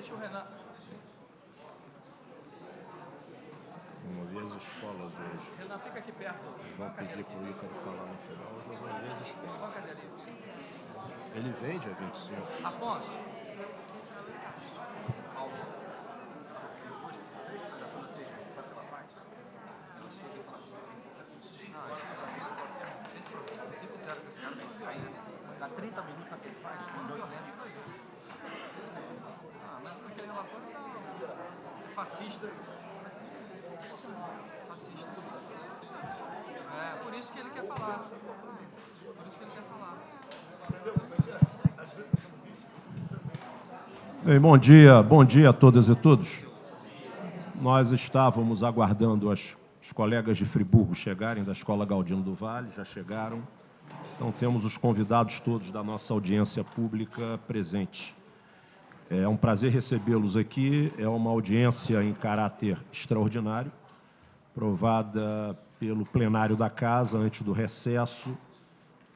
Deixa o Renan. Vamos ver as escolas hoje. Renan, fica aqui perto. Vão pedir para o Ícaro falar no final. Eu vou ver as escolas. Qual cadeira ali? Ele vem dia 25. Afonso. Dá 30 minutos, sabe o que ele faz? Ah, mas aquele relatório tá fascista. Fascista. É, por isso que ele quer falar. Por isso que ele quer falar. Bem, bom dia a todas e todos. Nós estávamos aguardando os colegas de Friburgo chegarem da Escola Galdino do Vale, já chegaram. Então temos os convidados todos da nossa audiência pública presentes. É um prazer recebê-los aqui, é uma audiência em caráter extraordinário, aprovada pelo plenário da Casa antes do recesso,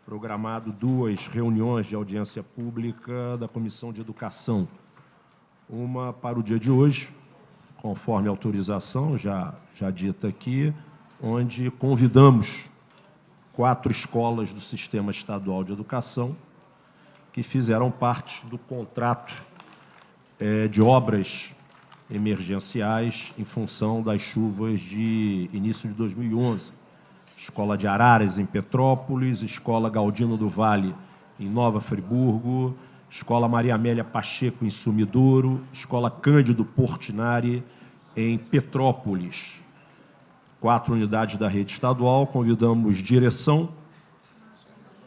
programado 2 reuniões de audiência pública da Comissão de Educação. Uma para o dia de hoje, conforme a autorização já dita aqui, onde convidamos 4 escolas do Sistema Estadual de Educação que fizeram parte do contrato de obras emergenciais em função das chuvas de início de 2011. Escola de Araras, em Petrópolis, Escola Galdino do Vale, em Nova Friburgo, Escola Maria Amélia Pacheco, em Sumidouro, Escola Cândido Portinari, em Petrópolis. 4 unidades da rede estadual, convidamos direção,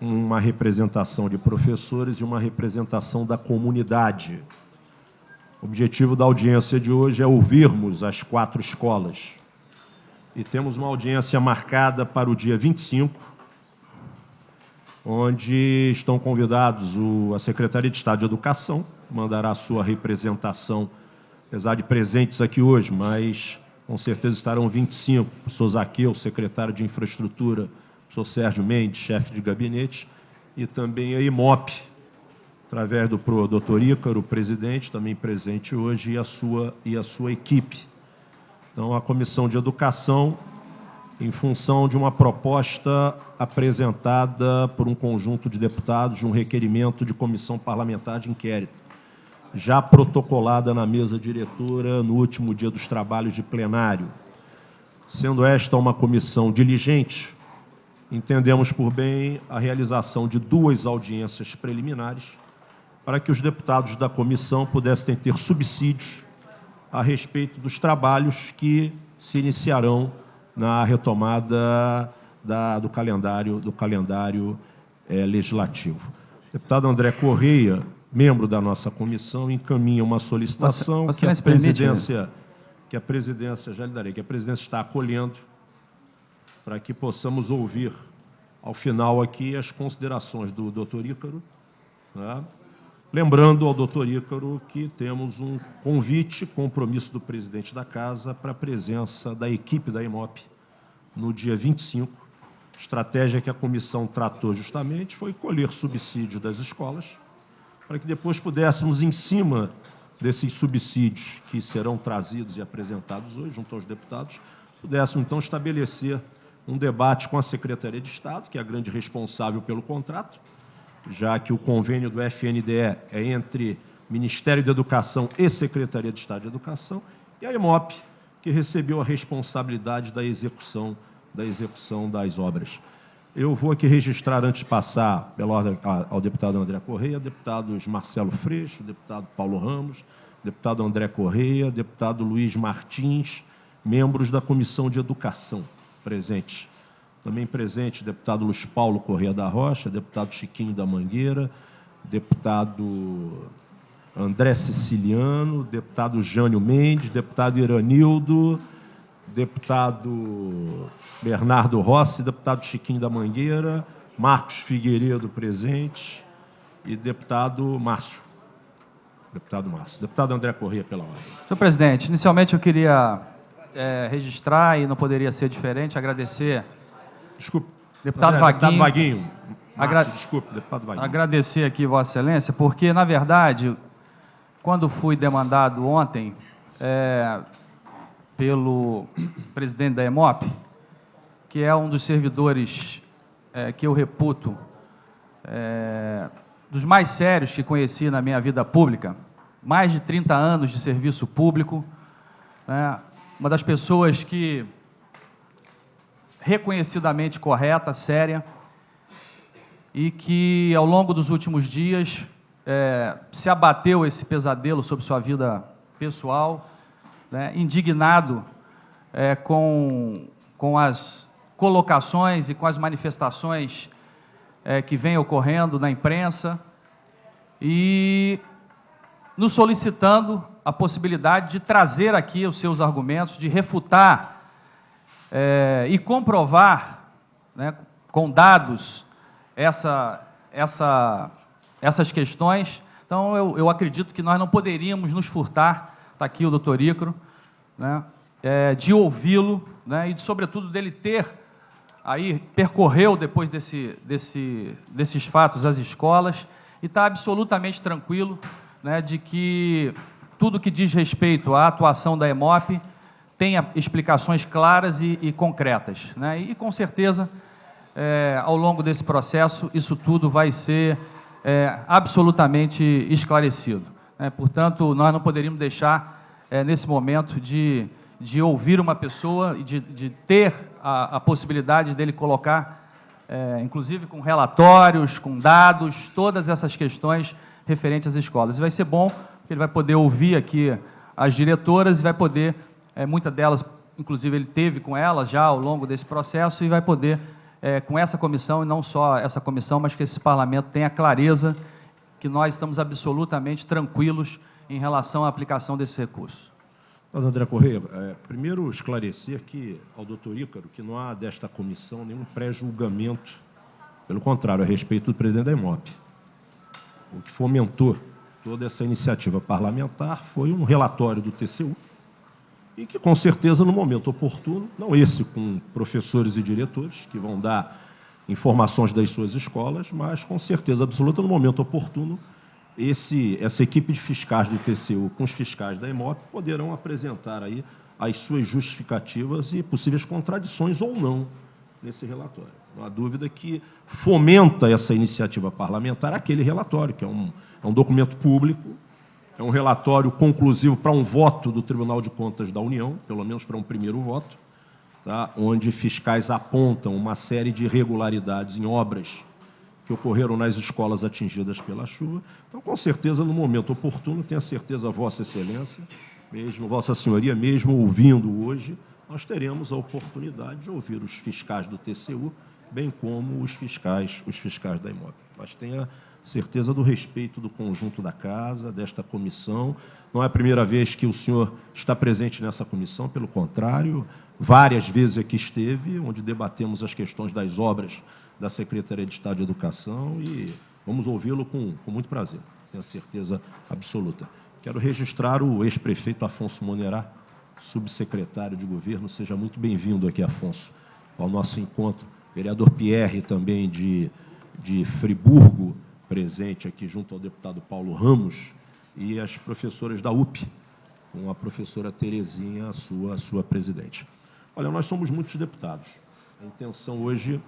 uma representação de professores e uma representação da comunidade. O objetivo da audiência de hoje é ouvirmos as 4 escolas. E temos uma audiência marcada para o dia 25, onde estão convidados a Secretaria de Estado de Educação, mandará a sua representação, apesar de presentes aqui hoje, mas com certeza estarão 25, o professor Zaqueu, secretário de Infraestrutura, o professor Sérgio Mendes, chefe de gabinete, e também a IMOP, através do Dr. Ícaro, presidente, também presente hoje, e a sua equipe. Então, a Comissão de Educação, em função de uma proposta apresentada por um conjunto de deputados de um requerimento de comissão parlamentar de inquérito, já protocolada na mesa diretora no último dia dos trabalhos de plenário. Sendo esta uma comissão diligente, entendemos por bem a realização de 2 audiências preliminares para que os deputados da comissão pudessem ter subsídios a respeito dos trabalhos que se iniciarão na retomada do calendário legislativo. O deputado André Correia, membro da nossa comissão, encaminha uma solicitação que a presidência, já lhe darei, que a presidência está acolhendo para que possamos ouvir, ao final aqui, as considerações do doutor Ícaro, né? Lembrando ao doutor Ícaro que temos um convite, compromisso do presidente da Casa para a presença da equipe da IMOP no dia 25. A estratégia que a comissão tratou justamente foi colher subsídio das escolas, para que depois pudéssemos, em cima desses subsídios que serão trazidos e apresentados hoje, junto aos deputados, pudéssemos, então, estabelecer um debate com a Secretaria de Estado, que é a grande responsável pelo contrato, já que o convênio do FNDE é entre Ministério da Educação e Secretaria de Estado de Educação, e a IMOP, que recebeu a responsabilidade da execução das obras. Eu vou aqui registrar, antes de passar pela ordem ao deputado André Correia, deputados Marcelo Freixo, deputado Paulo Ramos, deputado André Correia, deputado Luiz Martins, membros da Comissão de Educação presentes. Também presente, deputado Luiz Paulo Correia da Rocha, deputado Chiquinho da Mangueira, deputado André Siciliano, deputado Jânio Mendes, deputado Iranildo, deputado Bernardo Rossi, deputado Chiquinho da Mangueira, Marcos Figueiredo presente e deputado Márcio. Deputado André Correia, pela ordem. Senhor presidente, inicialmente eu queria registrar, e não poderia ser diferente, agradecer... Desculpe. Deputado Vaguinho. Márcio, desculpe, deputado Vaguinho. Agradecer aqui, Vossa Excelência, porque, na verdade, quando fui demandado ontem pelo presidente da EMOP, que é um dos servidores que eu reputo dos mais sérios que conheci na minha vida pública, mais de 30 anos de serviço público, uma das pessoas que reconhecidamente correta, séria, e que, ao longo dos últimos dias, se abateu esse pesadelo sobre sua vida pessoal, indignado com as colocações e com as manifestações que vêm ocorrendo na imprensa, e nos solicitando a possibilidade de trazer aqui os seus argumentos, de refutar e comprovar, com dados, essas questões. Então, eu acredito que nós não poderíamos nos furtar, está aqui o doutor Ícaro, de ouvi-lo, e, sobretudo, dele percorreu, depois desses fatos, as escolas, e está absolutamente tranquilo, de que tudo que diz respeito à atuação da EMOP tenha explicações claras e concretas. E, com certeza, ao longo desse processo, isso tudo vai ser absolutamente esclarecido. Portanto, nós não poderíamos deixar, nesse momento, de ouvir uma pessoa e de ter a possibilidade dele colocar, inclusive com relatórios, com dados, todas essas questões referentes às escolas. E vai ser bom, porque ele vai poder ouvir aqui as diretoras e vai poder, muitas delas, inclusive, ele teve com elas já ao longo desse processo, e vai poder, com essa comissão, e não só essa comissão, mas que esse parlamento tenha clareza que nós estamos absolutamente tranquilos em relação à aplicação desse recurso. André Correia, primeiro esclarecer ao doutor Ícaro que não há desta comissão nenhum pré-julgamento, pelo contrário, a respeito do presidente da EMOP. O que fomentou toda essa iniciativa parlamentar foi um relatório do TCU, e que, com certeza, no momento oportuno, não esse com professores e diretores, que vão dar informações das suas escolas, mas, com certeza absoluta, no momento oportuno, essa equipe de fiscais do TCU com os fiscais da EMOP poderão apresentar aí as suas justificativas e possíveis contradições ou não nesse relatório. Não há dúvida que fomenta essa iniciativa parlamentar aquele relatório, que é um documento público, é um relatório conclusivo para um voto do Tribunal de Contas da União, pelo menos para um primeiro voto, onde fiscais apontam uma série de irregularidades em obras que ocorreram nas escolas atingidas pela chuva. Então, com certeza, no momento oportuno, tenha certeza, Vossa Excelência, mesmo Vossa Senhoria, mesmo ouvindo hoje, nós teremos a oportunidade de ouvir os fiscais do TCU, bem como os fiscais da EMOP. Mas tenha certeza do respeito do conjunto da Casa, desta comissão. Não é a primeira vez que o senhor está presente nessa comissão, pelo contrário, várias vezes aqui esteve, onde debatemos as questões das obras da Secretaria de Estado de Educação, e vamos ouvi-lo com muito prazer, tenho certeza absoluta. Quero registrar o ex-prefeito Afonso Monerá, subsecretário de Governo. Seja muito bem-vindo aqui, Afonso, ao nosso encontro. Vereador Pierre, também de Friburgo, presente aqui junto ao deputado Paulo Ramos, e as professoras da UP, com a professora Terezinha, a sua presidente. Olha, nós somos muitos deputados. A intenção hoje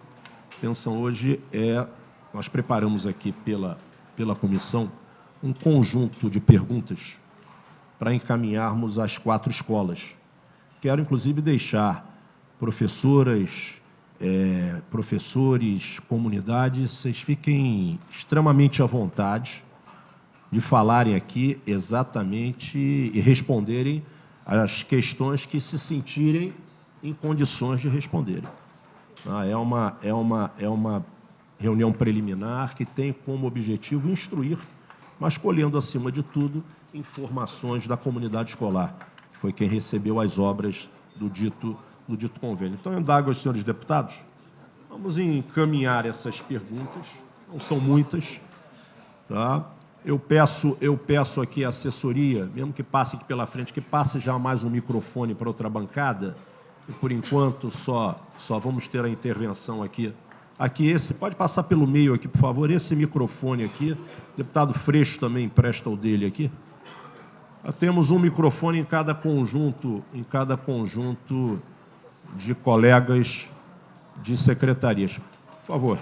nós preparamos aqui pela comissão um conjunto de perguntas para encaminharmos às 4 escolas. Quero, inclusive, deixar professoras, professores, comunidades, vocês fiquem extremamente à vontade de falarem aqui exatamente e responderem as questões que se sentirem em condições de responderem. É uma reunião preliminar que tem como objetivo instruir, mas colhendo, acima de tudo, informações da comunidade escolar, que foi quem recebeu as obras do dito convênio. Então, eu indago aos senhores deputados, vamos encaminhar essas perguntas, não são muitas, tá? Eu peço aqui a assessoria, mesmo que passe aqui pela frente, que passe já mais um microfone para outra bancada, e, por enquanto, só vamos ter a intervenção aqui. Aqui, esse, pode passar pelo meio aqui, por favor, esse microfone aqui. O deputado Freixo também empresta o dele aqui. Temos um microfone em cada conjunto de colegas de secretarias. Por favor.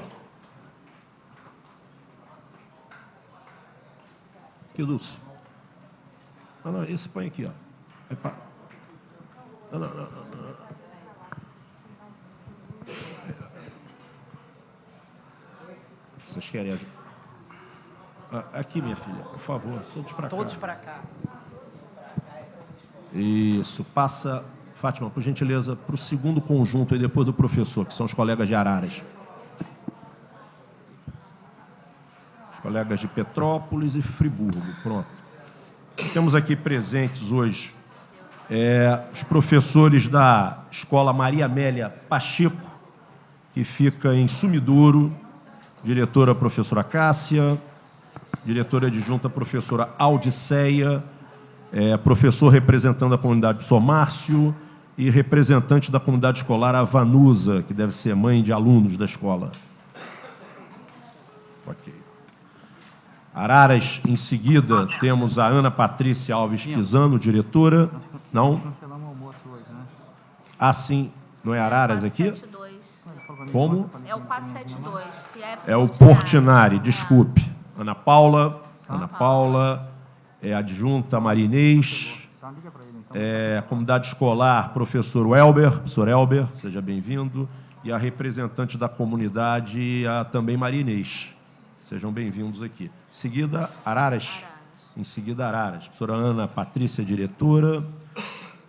Que Dulce. Não, esse põe aqui, ó. Não. Vocês querem ajuda? Aqui, minha filha, por favor, todos para cá. Todos para cá. Isso, passa, Fátima, por gentileza, para o segundo conjunto aí depois do professor, que são os colegas de Araras. Os colegas de Petrópolis e Friburgo, pronto. Temos aqui presentes hoje os professores da Escola Maria Amélia Pacheco, que fica em Sumidouro, diretora professora Cássia, diretora adjunta professora Audiceia, professor representando a comunidade São Márcio e representante da comunidade escolar a Vanusa, que deve ser mãe de alunos da escola. Ok. Araras, em seguida, temos a Ana Patrícia Alves Pisano, diretora. Não? Cancelamos o almoço hoje, né? Ah, sim. Não é Araras aqui? 472. Como? É o 472. Se É o Portinari, desculpe. Ana Paula, adjunta Marinês, comunidade escolar, professor Elber, seja bem-vindo, e a representante da comunidade, também Marinês. Sejam bem-vindos aqui. Em seguida, Araras. Em seguida, Araras. Professora Ana Patrícia, diretora,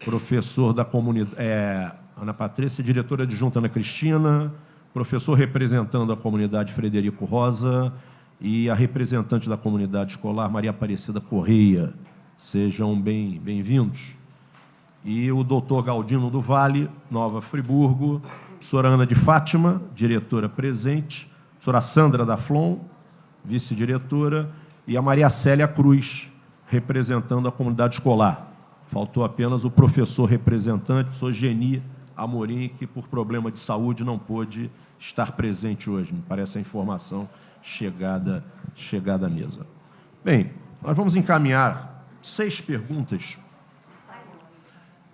professor da comunidade, Ana Patrícia, diretora adjunta Ana Cristina, professor representando a comunidade Frederico Rosa e a representante da comunidade escolar Maria Aparecida Correia. Sejam bem-vindos. E o doutor Galdino do Vale, Nova Friburgo, professora Ana de Fátima, diretora presente, professora Sandra da Flon, vice-diretora, e a Maria Célia Cruz, representando a comunidade escolar. Faltou apenas o professor representante, professor Geni Amorim, que por problema de saúde não pôde estar presente hoje. Me parece a informação chegada à mesa. Bem, nós vamos encaminhar 6 perguntas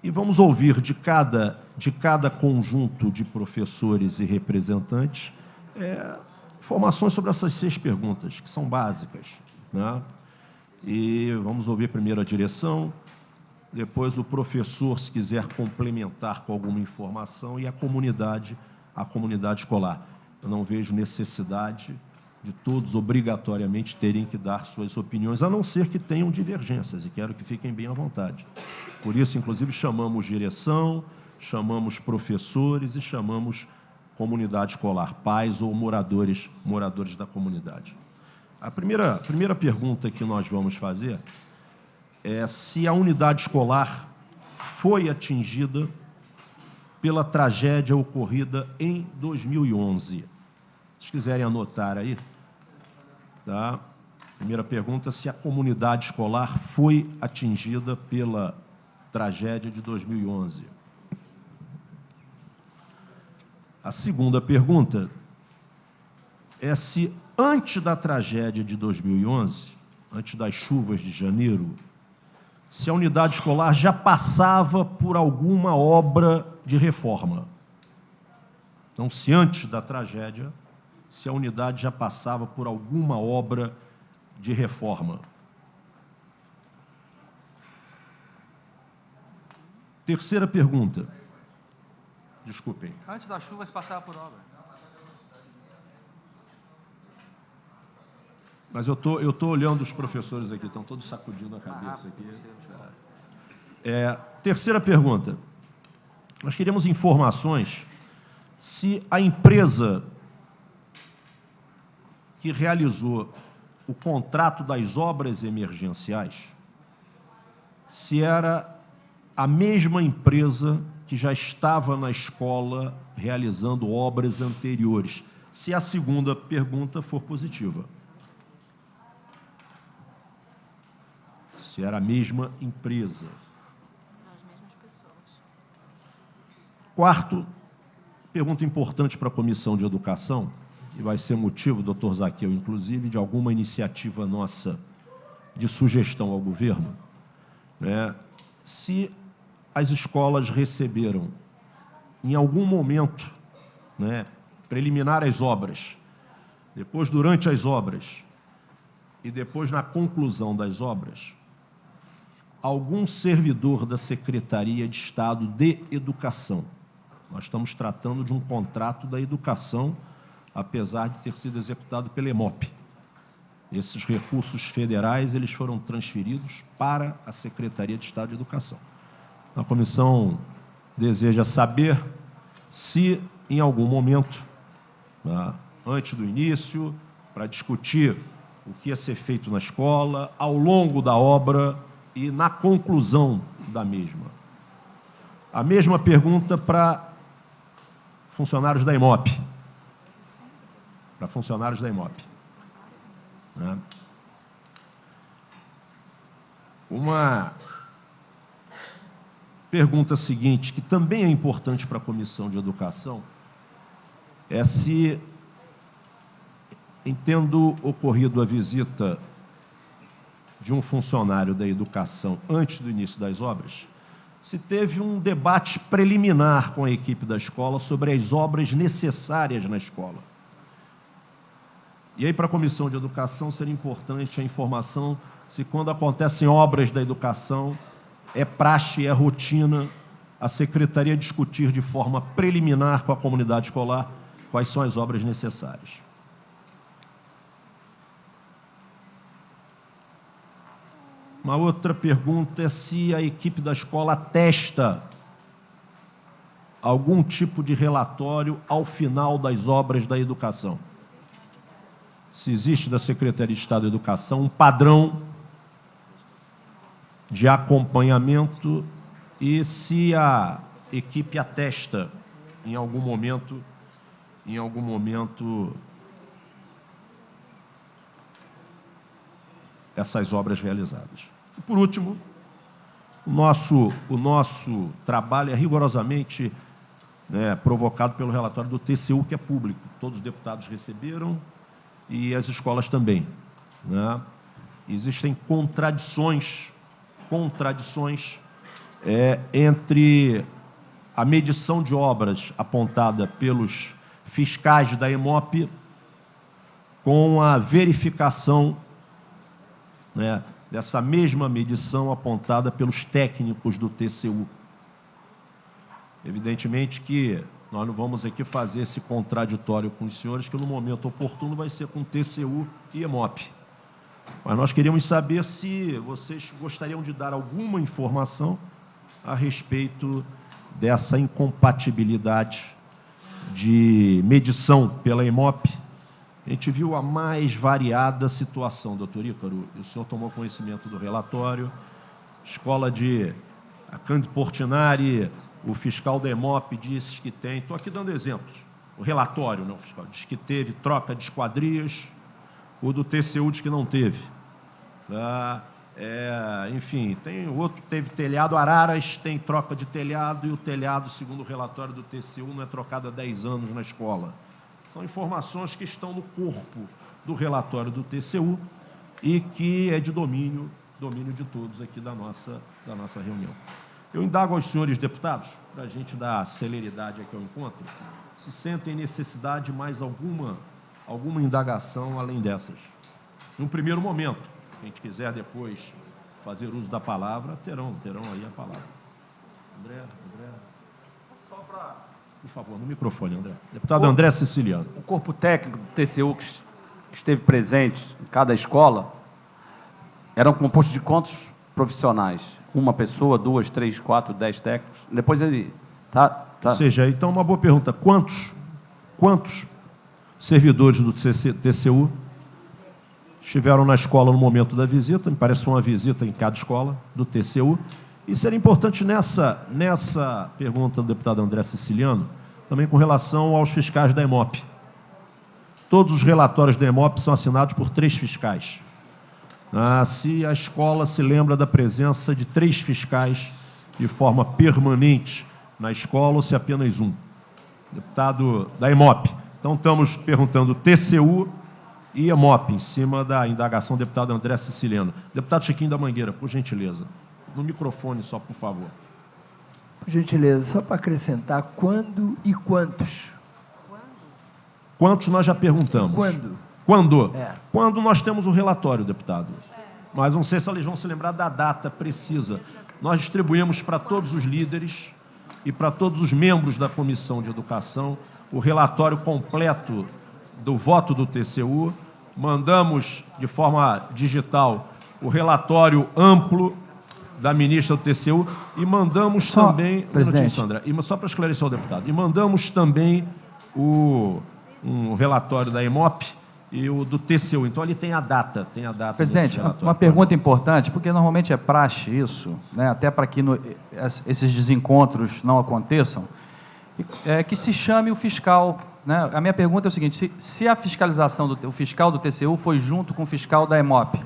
e vamos ouvir de cada conjunto de professores e representantes informações sobre essas 6 perguntas, que são básicas, né? E vamos ouvir primeiro a direção, depois o professor, se quiser complementar com alguma informação, e a comunidade escolar. Eu não vejo necessidade de todos obrigatoriamente terem que dar suas opiniões, a não ser que tenham divergências, e quero que fiquem bem à vontade. Por isso, inclusive, chamamos direção, chamamos professores e chamamos comunidade escolar, pais ou moradores da comunidade. A primeira pergunta que nós vamos fazer é se a unidade escolar foi atingida pela tragédia ocorrida em 2011. Se quiserem anotar aí, tá? Primeira pergunta, se a comunidade escolar foi atingida pela tragédia de 2011. A segunda pergunta é se, antes da tragédia de 2011, antes das chuvas de janeiro, se a unidade escolar já passava por alguma obra de reforma. Então, se antes da tragédia, se a unidade já passava por alguma obra de reforma. Terceira pergunta. Desculpem. Antes da chuva se passava por obra. Mas eu tô olhando os professores aqui, estão todos sacudindo a cabeça aqui. Terceira pergunta. Nós queremos informações se a empresa que realizou o contrato das obras emergenciais, se era a mesma empresa que já estava na escola realizando obras anteriores, se a segunda pergunta for positiva. Se era a mesma empresa. As mesmas pessoas. Quarto, pergunta importante para a Comissão de Educação, e vai ser motivo, doutor Zaqueu, inclusive, de alguma iniciativa nossa de sugestão ao governo. né, se as escolas receberam, em algum momento, né, preliminar às obras, depois durante as obras e depois na conclusão das obras, algum servidor da Secretaria de Estado de Educação. Nós estamos tratando de um contrato da educação, apesar de ter sido executado pela EMOP. Esses recursos federais eles foram transferidos para a Secretaria de Estado de Educação. A comissão deseja saber se, em algum momento, antes do início, para discutir o que ia ser feito na escola, ao longo da obra e na conclusão da mesma. A mesma pergunta para funcionários da EMOP. Para funcionários da EMOP. Né? Uma pergunta seguinte, que também é importante para a Comissão de Educação, é se, tendo ocorrido a visita de um funcionário da educação antes do início das obras, se teve um debate preliminar com a equipe da escola sobre as obras necessárias na escola. E aí, para a Comissão de Educação, seria importante a informação se, quando acontecem obras da educação, é praxe, é rotina, a Secretaria discutir de forma preliminar com a comunidade escolar quais são as obras necessárias. Uma outra pergunta é se a equipe da escola atesta algum tipo de relatório ao final das obras da educação. Se existe da Secretaria de Estado de Educação um padrão de acompanhamento e se a equipe atesta em algum momento essas obras realizadas. E, por último, o nosso trabalho é rigorosamente provocado pelo relatório do TCU, que é público. Todos os deputados receberam e as escolas também. Né? Existem contradições entre a medição de obras apontada pelos fiscais da EMOP com a verificação dessa mesma medição apontada pelos técnicos do TCU. Evidentemente que nós não vamos aqui fazer esse contraditório com os senhores, que no momento oportuno vai ser com TCU e EMOP. Mas nós queríamos saber se vocês gostariam de dar alguma informação a respeito dessa incompatibilidade de medição pela EMOP. A gente viu a mais variada situação, doutor Ícaro, e o senhor tomou conhecimento do relatório. Escola de Cândido Portinari, o fiscal da EMOP disse que tem, estou aqui dando exemplos, o relatório, não, fiscal, diz que teve troca de esquadrias, o do TCU diz que não teve. Enfim, tem outro, teve telhado, Araras tem troca de telhado, e o telhado, segundo o relatório do TCU, não é trocado há 10 anos na escola. São informações que estão no corpo do relatório do TCU e que é de domínio de todos aqui da nossa reunião. Eu indago aos senhores deputados, para a gente dar celeridade aqui ao encontro, se sentem necessidade de mais alguma indagação além dessas. Num primeiro momento, quem quiser depois fazer uso da palavra, terão aí a palavra. André. Só para... Por favor, no microfone, André. Deputado André Siciliano. O corpo técnico do TCU que esteve presente em cada escola era composto de quantos profissionais? Uma pessoa, 2, 3, 4, 10 técnicos? Depois ele... Ou seja, então uma boa pergunta. Quantos servidores do TCU estiveram na escola no momento da visita? Me parece que foi uma visita em cada escola do TCU. E seria importante nessa pergunta do deputado André Siciliano, também com relação aos fiscais da EMOP. Todos os relatórios da EMOP são assinados por 3 fiscais. Se a escola se lembra da presença de 3 fiscais de forma permanente na escola, ou se apenas um. Deputado da EMOP. Então, estamos perguntando TCU e EMOP, em cima da indagação do deputado André Siciliano. Deputado Chiquinho da Mangueira, por gentileza. No microfone só, por favor. Por gentileza, só para acrescentar, quando e quantos? Quantos nós já perguntamos? Quando? Quando? É. Quando nós temos o relatório, deputado. Mas não sei se eles vão se lembrar da data precisa. Nós distribuímos para todos os líderes e para todos os membros da Comissão de Educação o relatório completo do voto do TCU. Mandamos de forma digital o relatório amplo da ministra do TCU e mandamos também... presidente. Sandra, só para esclarecer ao deputado. E mandamos também um relatório da EMOP e o do TCU. Então, ele tem a data. Presidente, uma pergunta importante, porque normalmente é praxe isso, né, até para que esses desencontros não aconteçam, que se chame o fiscal. Né? A minha pergunta é o seguinte, se a fiscalização do fiscal do TCU foi junto com o fiscal da EMOP?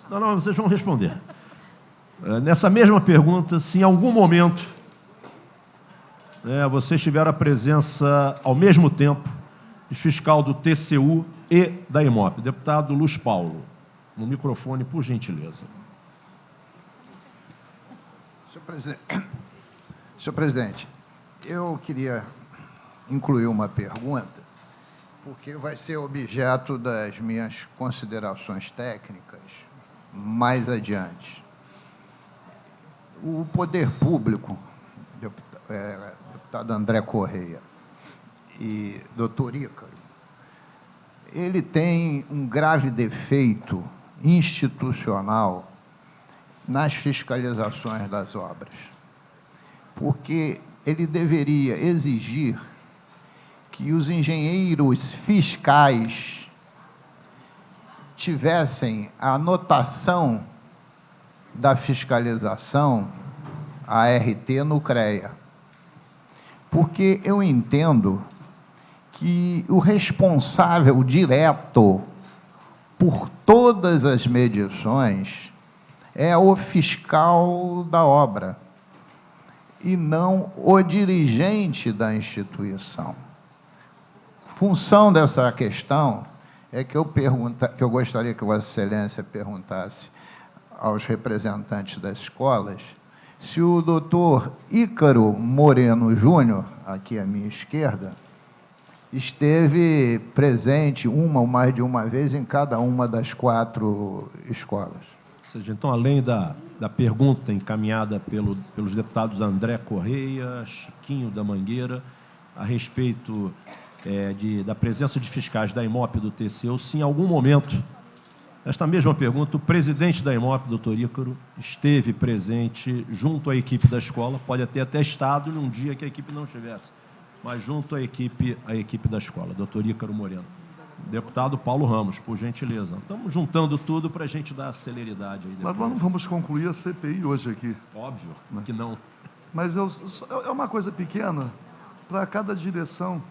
Não, vocês vão responder. Nessa mesma pergunta, se em algum momento vocês tiveram a presença, ao mesmo tempo, de fiscal do TCU e da EMOP. Deputado Luiz Paulo, no microfone, por gentileza. Senhor presidente, eu queria incluir uma pergunta, porque vai ser objeto das minhas considerações técnicas mais adiante. O poder público, deputado André Correia e doutor Ícaro, ele tem um grave defeito institucional nas fiscalizações das obras, porque ele deveria exigir que os engenheiros fiscais tivessem a anotação da fiscalização, a ART, no CREA. Porque eu entendo que o responsável direto por todas as medições é o fiscal da obra e não o dirigente da instituição. Função dessa questão é que eu gostaria que Vossa Excelência perguntasse aos representantes das escolas se o doutor Ícaro Moreno Júnior, aqui à minha esquerda, esteve presente uma ou mais de uma vez em cada uma das 4 escolas. Ou seja, então, além da pergunta encaminhada pelos deputados André Correia, Chiquinho da Mangueira, a respeito da presença de fiscais da EMOP e do TCU, se em algum momento, esta mesma pergunta, o presidente da EMOP, doutor Ícaro, esteve presente junto à equipe da escola, pode ter até estado num dia que a equipe não estivesse, mas junto à equipe da escola, doutor Ícaro Moreno. Deputado Paulo Ramos, por gentileza. Estamos juntando tudo para a gente dar celeridade aí. Mas não vamos concluir a CPI hoje aqui. Óbvio que não. Mas é uma coisa pequena, para cada direção,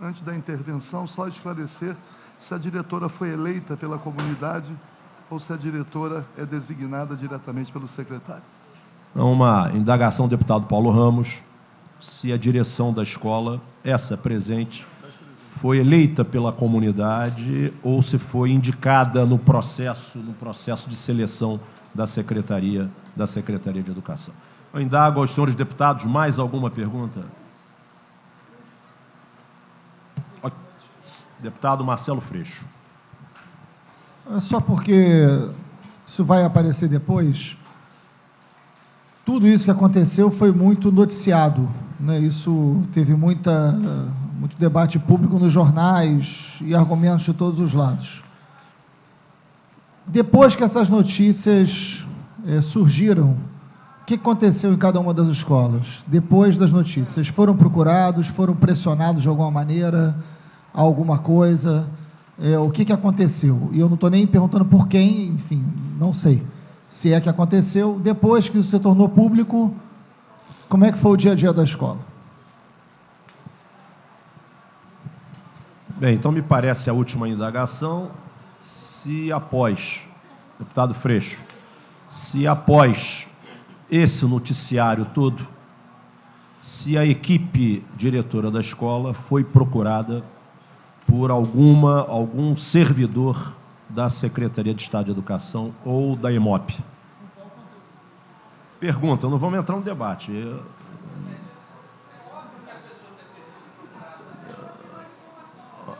antes da intervenção, só esclarecer se a diretora foi eleita pela comunidade ou se a diretora é designada diretamente pelo secretário. Uma indagação do deputado Paulo Ramos, se a direção da escola, essa presente, foi eleita pela comunidade ou se foi indicada no processo de seleção da Secretaria de Educação. Eu indago aos senhores deputados mais alguma pergunta? Deputado Marcelo Freixo. Só porque isso vai aparecer depois, tudo isso que aconteceu foi muito noticiado, né? Isso teve muito debate público nos jornais e argumentos de todos os lados. Depois que essas notícias surgiram, o que aconteceu em cada uma das escolas? Depois das notícias, foram procurados, foram pressionados de alguma maneira, alguma coisa, o que aconteceu? E eu não estou nem perguntando por quem, enfim, não sei se é que aconteceu. Depois que isso se tornou público, como é que foi o dia a dia da escola? Bem, então me parece a última indagação, se após, deputado Freixo, se após esse noticiário todo, se a equipe diretora da escola foi procurada por algum servidor da Secretaria de Estado de Educação ou da EMOP. Pergunta, não vamos entrar no debate.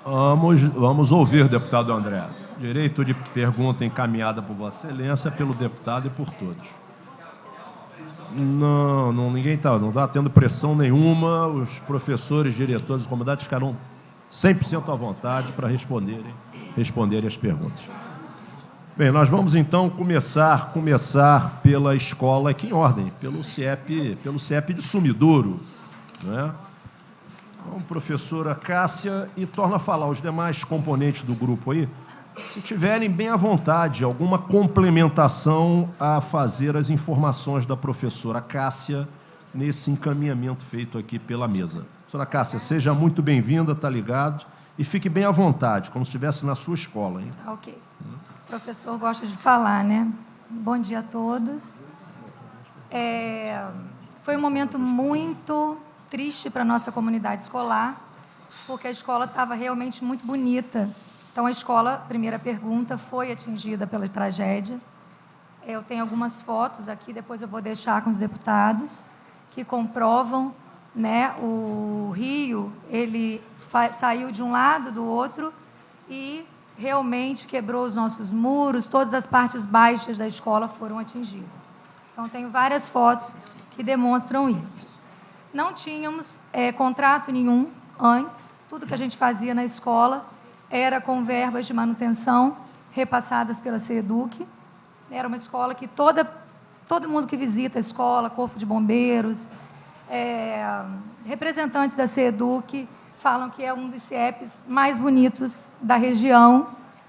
Vamos ouvir, deputado André. Direito de pergunta encaminhada por Vossa Excelência, pelo deputado e por todos. Não, ninguém está tendo pressão nenhuma. Os professores, diretores de comunidade ficaram 100% à vontade para responderem as perguntas. Bem, nós vamos então começar pela escola aqui em ordem, pelo CIEP de Sumidouro, né? Então, professora Cássia, e torna a falar os demais componentes do grupo aí, se tiverem bem à vontade, alguma complementação a fazer as informações da professora Cássia nesse encaminhamento feito aqui pela mesa. Professora Cássia, seja muito bem-vinda, tá ligado? E fique bem à vontade, como se estivesse na sua escola, hein? Ok. O professor gosta de falar, né? Bom dia a todos. Foi um momento muito triste para a nossa comunidade escolar, porque a escola estava realmente muito bonita. Então, a escola, primeira pergunta, foi atingida pela tragédia. Eu tenho algumas fotos aqui, depois eu vou deixar com os deputados, que comprovam, né, o rio, ele saiu de um lado, do outro, e realmente quebrou os nossos muros, todas as partes baixas da escola foram atingidas. Então, tenho várias fotos que demonstram isso. Não tínhamos contrato nenhum antes, tudo que a gente fazia na escola era com verbas de manutenção repassadas pela CEDUC. Era uma escola que todo mundo que visita a escola, Corpo de Bombeiros, representantes da CEDUC, falam que é um dos CIEPs mais bonitos da região,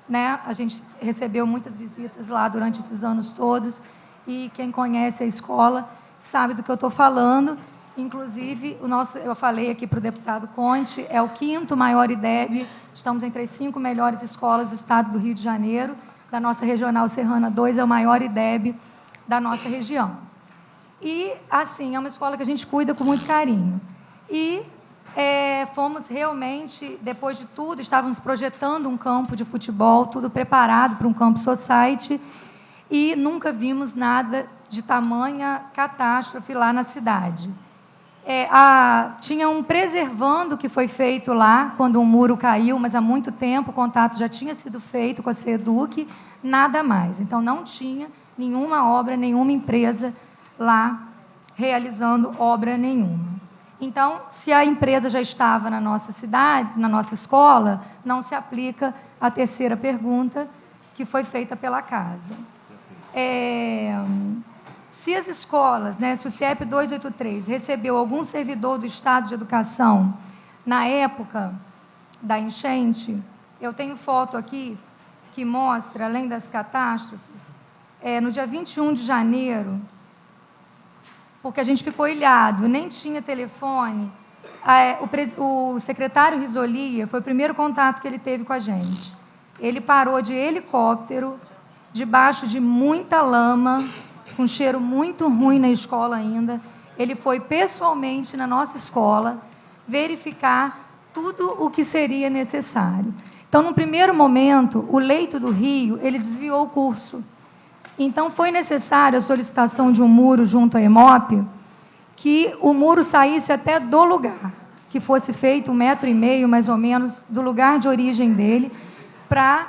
né? A gente recebeu muitas visitas lá durante esses anos todos, e quem conhece a escola sabe do que eu estou falando. Inclusive, eu falei aqui para o deputado Conte, é o 5º maior IDEB, estamos entre as 5 melhores escolas do estado do Rio de Janeiro, da nossa Regional Serrana 2, é o maior IDEB da nossa região. E, assim, é uma escola que a gente cuida com muito carinho. E fomos realmente, depois de tudo, estávamos projetando um campo de futebol, tudo preparado para um campo society, e nunca vimos nada de tamanha catástrofe lá na cidade. Tinha um preservando que foi feito lá, quando um muro caiu, mas há muito tempo o contato já tinha sido feito com a CEDUC, nada mais. Então, não tinha nenhuma obra, nenhuma empresa lá realizando obra nenhuma. Então, se a empresa já estava na nossa cidade, na nossa escola, não se aplica a terceira pergunta que foi feita pela casa. Se as escolas, né, se o CIEP 283 recebeu algum servidor do Estado de Educação na época da enchente, eu tenho foto aqui que mostra, além das catástrofes, no dia 21 de janeiro, porque a gente ficou ilhado, nem tinha telefone, o secretário Risolia, foi o primeiro contato que ele teve com a gente. Ele parou de helicóptero, debaixo de muita lama, com cheiro muito ruim na escola ainda. Ele foi pessoalmente na nossa escola verificar tudo o que seria necessário. Então, no primeiro momento, o leito do rio, ele desviou o curso. Então, foi necessário a solicitação de um muro junto à EMOP, que o muro saísse até do lugar, que fosse feito 1,5 metro, mais ou menos, do lugar de origem dele, para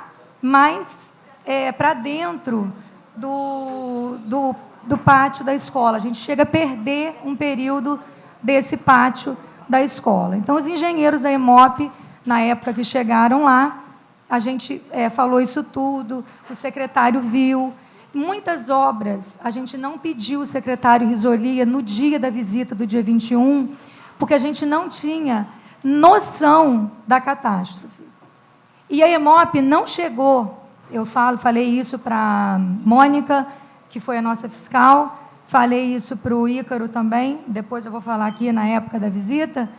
dentro do pátio da escola. A gente chega a perder um período desse pátio da escola. Então, os engenheiros da EMOP, na época que chegaram lá, a gente falou isso tudo, o secretário viu. Muitas obras, a gente não pediu o secretário Risolia no dia da visita do dia 21, porque a gente não tinha noção da catástrofe. E a EMOP não chegou, eu falei isso para a Mônica, que foi a nossa fiscal, falei isso para o Ícaro também, depois eu vou falar aqui na época da visita,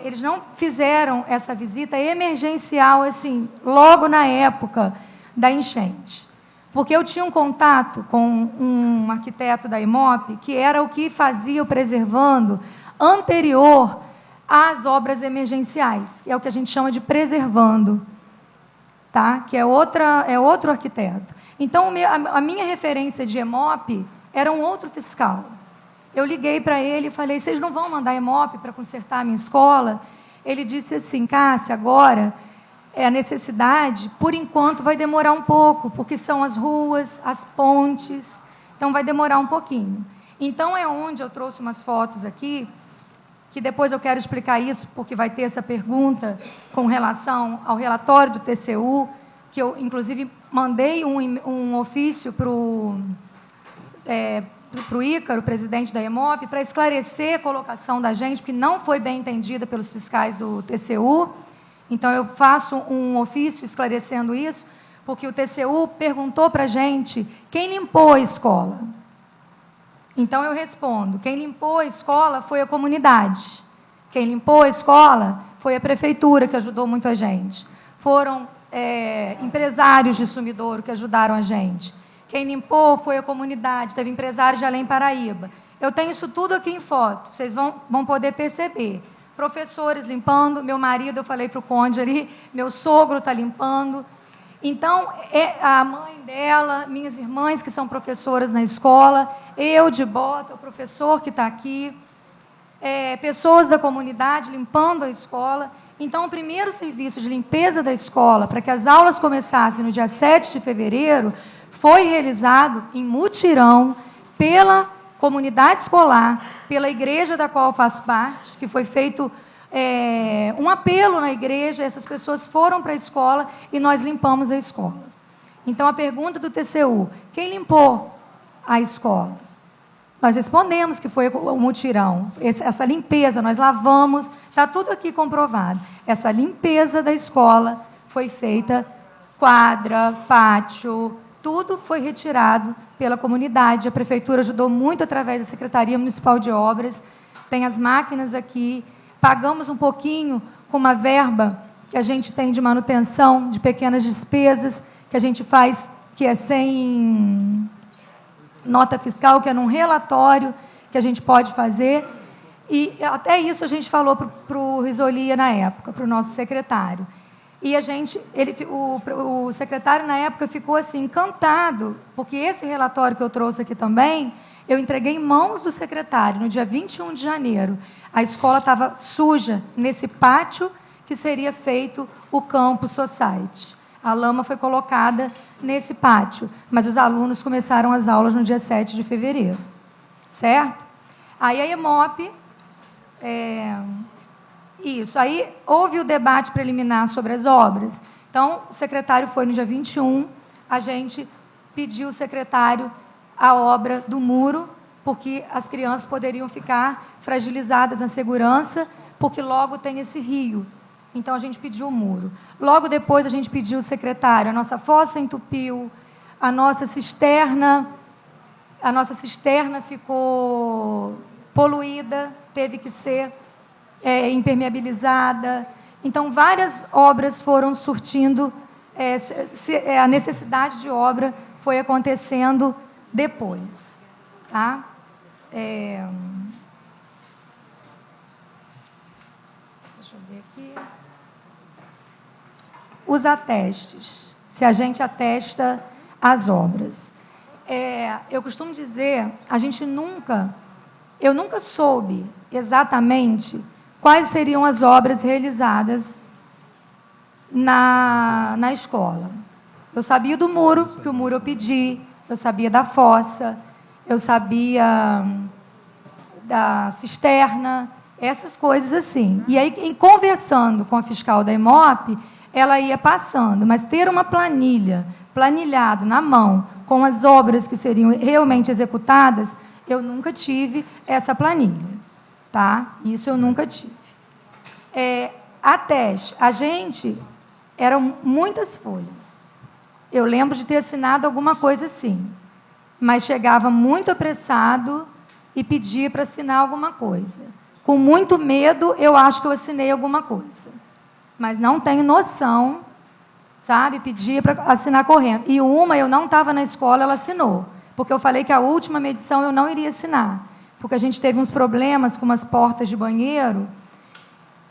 eles não fizeram essa visita emergencial, assim, logo na época da enchente. Porque eu tinha um contato com um arquiteto da EMOP, que era o que fazia o preservando anterior às obras emergenciais, que é o que a gente chama de preservando. tá? Que é outro arquiteto. Então, a minha referência de EMOP era um outro fiscal. Eu liguei para ele e falei, vocês não vão mandar EMOP para consertar a minha escola? Ele disse assim, Cássia, agora a necessidade, por enquanto, vai demorar um pouco, porque são as ruas, as pontes, então vai demorar um pouquinho. Então, é onde eu trouxe umas fotos aqui, que depois eu quero explicar isso, porque vai ter essa pergunta com relação ao relatório do TCU, que eu, inclusive, mandei um ofício para o Ícaro, presidente da EMOP, para esclarecer a colocação da gente, que não foi bem entendida pelos fiscais do TCU. Então, eu faço um ofício esclarecendo isso, porque o TCU perguntou para a gente quem limpou a escola. Então, eu respondo, quem limpou a escola foi a comunidade. Quem limpou a escola foi a prefeitura, que ajudou muito a gente. Foram empresários de Sumidouro que ajudaram a gente. Quem limpou foi a comunidade, teve empresários de Além Paraíba. Eu tenho isso tudo aqui em foto, vocês vão poder perceber. Professores limpando, meu marido, eu falei para o Conde ali, meu sogro está limpando. Então, a mãe dela, minhas irmãs que são professoras na escola, eu de bota, o professor que está aqui, pessoas da comunidade limpando a escola. Então, o primeiro serviço de limpeza da escola, para que as aulas começassem no dia 7 de fevereiro, foi realizado em mutirão pela comunidade escolar, pela igreja da qual eu faço parte, que foi feito um apelo na igreja, essas pessoas foram para a escola e nós limpamos a escola. Então, a pergunta do TCU, quem limpou a escola? Nós respondemos que foi o mutirão, essa limpeza, nós lavamos, está tudo aqui comprovado. Essa limpeza da escola foi feita, quadra, pátio, tudo foi retirado pela comunidade. A prefeitura ajudou muito através da Secretaria Municipal de Obras, tem as máquinas aqui, pagamos um pouquinho com uma verba que a gente tem de manutenção de pequenas despesas, que a gente faz, que é sem nota fiscal, que é num relatório que a gente pode fazer. E até isso a gente falou para o Risolia na época, para o nosso secretário. E o secretário, na época, ficou assim, encantado, porque esse relatório que eu trouxe aqui também, eu entreguei em mãos do secretário, no dia 21 de janeiro. A escola estava suja nesse pátio que seria feito o Campus Society. A lama foi colocada nesse pátio, mas os alunos começaram as aulas no dia 7 de fevereiro. Certo? Aí a EMOP... Isso. Aí houve o debate preliminar sobre as obras. Então, o secretário foi no dia 21, a gente pediu ao secretário a obra do muro, porque as crianças poderiam ficar fragilizadas na segurança, porque logo tem esse rio. Então, a gente pediu o muro. Logo depois, a gente pediu ao secretário, a nossa fossa entupiu, a nossa cisterna ficou poluída, teve que ser impermeabilizada. Então, várias obras foram surtindo, a necessidade de obra foi acontecendo depois. Tá? Deixa eu ver aqui. Os atestes, se a gente atesta as obras. Eu costumo dizer, eu nunca soube exatamente quais seriam as obras realizadas na escola. Eu sabia do muro, que o muro eu pedi, eu sabia da fossa, eu sabia da cisterna, essas coisas assim. E aí, em conversando com a fiscal da EMOP, ela ia passando, mas ter uma planilhado na mão, com as obras que seriam realmente executadas, eu nunca tive essa planilha. Tá? Isso eu nunca tive. A gente, eram muitas folhas. Eu lembro de ter assinado alguma coisa assim, mas chegava muito apressado e pedia para assinar alguma coisa. Com muito medo, eu acho que eu assinei alguma coisa. Mas não tenho noção, sabe? Pedia para assinar correndo. E eu não estava na escola, ela assinou. Porque eu falei que a última medição eu não iria assinar. Porque a gente teve uns problemas com umas portas de banheiro.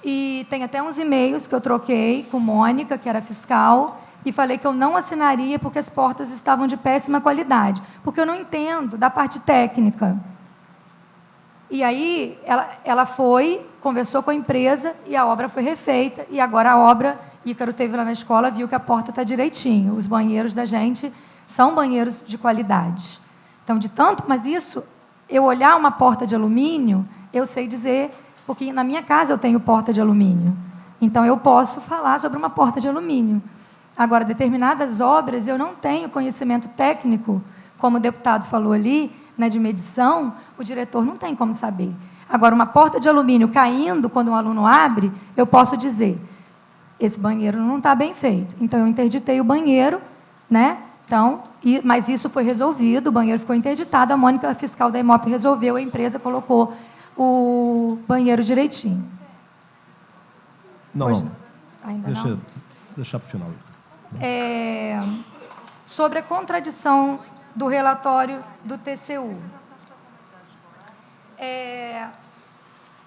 E tem até uns e-mails que eu troquei com Mônica, que era fiscal, e falei que eu não assinaria porque as portas estavam de péssima qualidade, porque eu não entendo da parte técnica. E aí ela foi, conversou com a empresa e a obra foi refeita, e agora a obra, Ícaro teve lá na escola, viu que a porta está direitinho, os banheiros da gente são banheiros de qualidade. Então, de tanto, mas isso, eu olhar uma porta de alumínio, eu sei dizer, porque na minha casa eu tenho porta de alumínio, então eu posso falar sobre uma porta de alumínio. Agora, determinadas obras, eu não tenho conhecimento técnico, como o deputado falou ali, né, de medição, o diretor não tem como saber. Agora, uma porta de alumínio caindo quando um aluno abre, eu posso dizer, esse banheiro não está bem feito. Então, eu interditei o banheiro, né? Então, mas isso foi resolvido, o banheiro ficou interditado, a Mônica, a fiscal da EMOP, resolveu, a empresa colocou o banheiro direitinho. Não, Pois, não. ainda não? Deixa para o final. Sobre a contradição do relatório do TCU.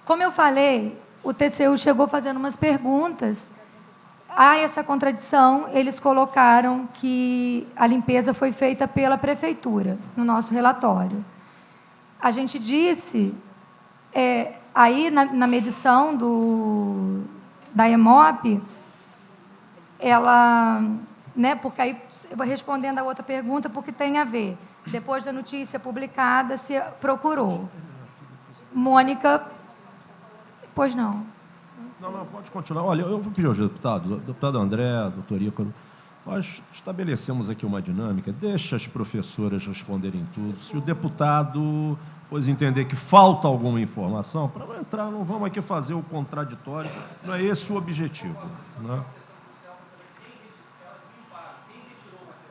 Como eu falei, o TCU chegou fazendo umas perguntas. Há essa contradição, eles colocaram que a limpeza foi feita pela prefeitura, no nosso relatório. A gente disse, aí na medição da EMOP, ela, né, porque aí eu vou respondendo a outra pergunta, porque tem a ver. Depois da notícia publicada, se procurou. Mônica, pois não. Não, pode continuar. Olha, eu vou pedir aos deputados, deputado André, doutor Ícaro, nós estabelecemos aqui uma dinâmica, deixa as professoras responderem tudo. Se o deputado pois entender que falta alguma informação, para não entrar, não vamos aqui fazer o contraditório, não é esse o objetivo. Né?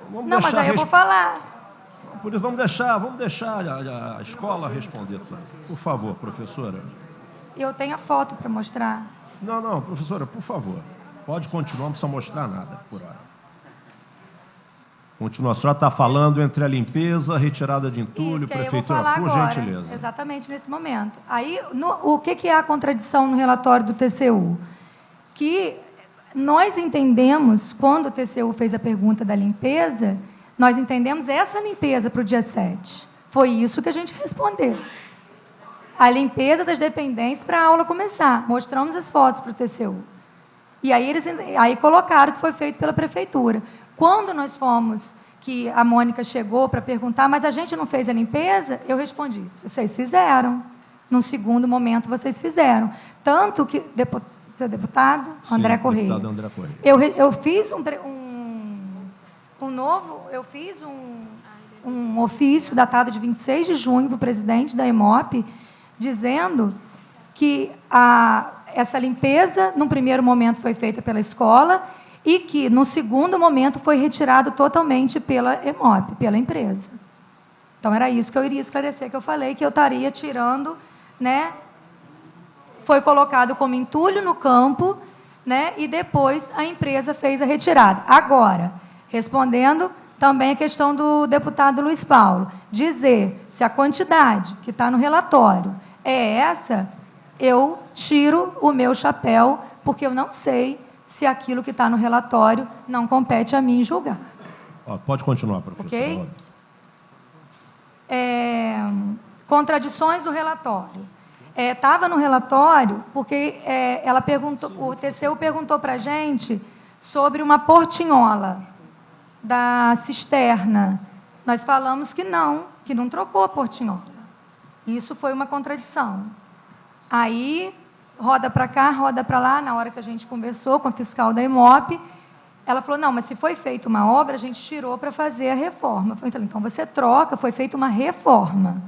Não, mas aí eu vou falar. Por isso, vamos deixar a escola responder tudo. Por favor, professora. Eu tenho a foto para mostrar. Não, professora, por favor. Pode continuar, não precisa mostrar nada por hora. Continua. A senhora está falando entre a limpeza, retirada de entulho, Isso, que prefeitura, eu vou falar por agora, gentileza. exatamente nesse momento. Aí, o que é a contradição no relatório do TCU? Que nós entendemos, quando o TCU fez a pergunta da limpeza, nós entendemos essa limpeza para o dia 7. Foi isso que a gente respondeu. A limpeza das dependências para a aula começar. Mostramos as fotos para o TCU. E aí eles colocaram que foi feito pela prefeitura. Quando nós fomos, que a Mônica chegou para perguntar, mas a gente não fez a limpeza? Eu respondi, vocês fizeram. Num segundo momento, vocês fizeram. Tanto que, seu deputado, Sim, André Correia, deputado André Correia. eu fiz um ofício datado de 26 de junho para o presidente da EMOP, dizendo que essa limpeza, num primeiro momento, foi feita pela escola e que, no segundo momento, foi retirado totalmente pela EMOP, pela empresa. Então, era isso que eu iria esclarecer, que eu falei, que eu estaria tirando, né? Foi colocado como entulho no campo, né? E depois a empresa fez a retirada. Agora, respondendo também a questão do deputado Luiz Paulo, dizer se a quantidade que está no relatório é essa, eu tiro o meu chapéu, porque eu não sei se aquilo que está no relatório não compete a mim julgar. Pode continuar, professora. Ok? Contradições do relatório. Estava no relatório porque o TCU perguntou para a gente sobre uma portinhola da cisterna. Nós falamos que não trocou a portinhola. Isso foi uma contradição. Aí, roda para cá, roda para lá, na hora que a gente conversou com a fiscal da EMOP, ela falou, não, mas se foi feita uma obra, a gente tirou para fazer a reforma. Eu falei, então você troca, foi feita uma reforma.